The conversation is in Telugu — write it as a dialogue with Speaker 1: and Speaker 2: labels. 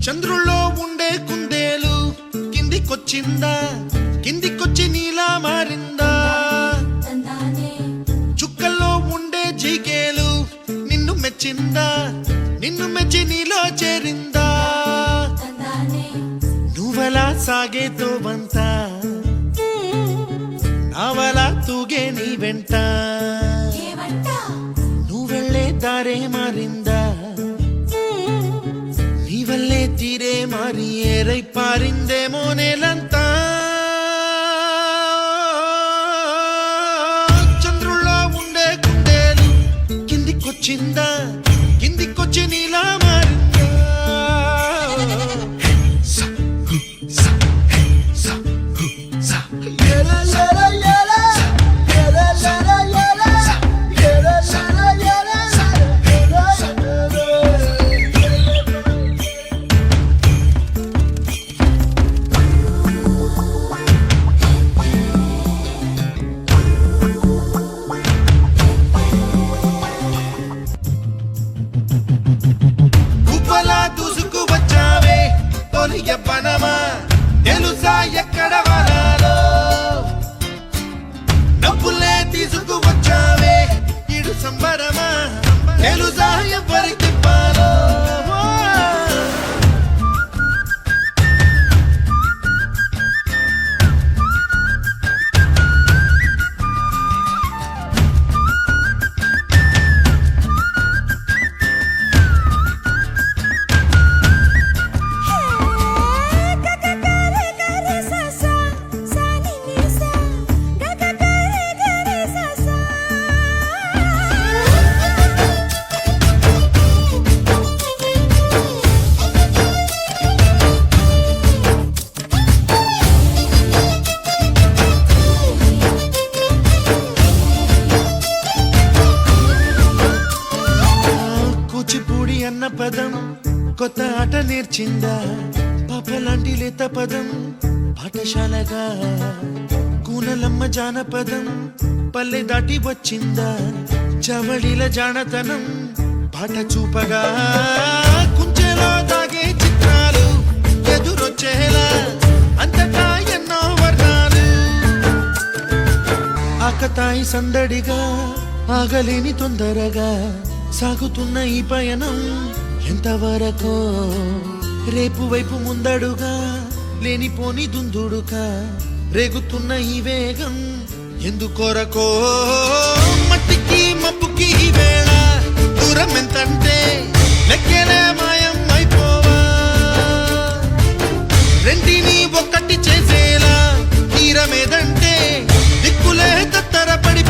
Speaker 1: చంద్రుల్లో ఉండే కుందేలు కిందికొచ్చిందా, కిందికొచ్చి నీలా మారిందా? చుక్కల్లో ఉండే జీకేలు నిన్ను మెచ్చిందా, నిన్ను మెచ్చి నీలో చేరిందా? నువ్వలా సాగేతో వంత నావలా తూగే నీ వెంట, నువ్వెళ్ళే దారే మారిందా, నీ వల్లే తీరే మారి ఏరై పారిందేమో నేలంతా. చంద్రుల్లో ఉండే కుందేలు కిందికొచ్చిందా, కిందికొచ్చి నీలా మారిందా? దూసుకు వచ్చావే తొలి యవ్వనమా, తెలుసా ఎక్కడ వరాలో? డబ్బులే తీసుకు వచ్చావే ఇడు సంబరమా, తెలుసా ఎవరికి పాలో? కూచిపూడి అన్న పదం కొత్త ఆట నేర్చిందా, పాపలాంటి లేత పదం పాఠశాలగా? కూనలమ్మ జానపదం పల్లె దాటి వచ్చిందా, చవళిల జానతనం పాట చూపగా? కుంచెలో దాగే చిత్రాలు ఎదురొచ్చేలా అంతటా ఎన్నో వర్ణాలు, ఆకతాయి సందడిగా ఆగలేని తొందరగా సాగుతున్న ఈ పయనం ఎంతవరకో? రేపు వైపు ముందడుగా లేనిపోని దుందుడుగా రేగుతున్న ఈ వేగం ఎందుకొరకో? మట్టికి మబ్బుకి ఈ వేళ దూరం ఎంతంటే లెక్కలే మాయం అయిపోవా? రెంటిని ఒక్కటి చేసేలా తీరమేదంటే దిక్కులే తత్తర పడి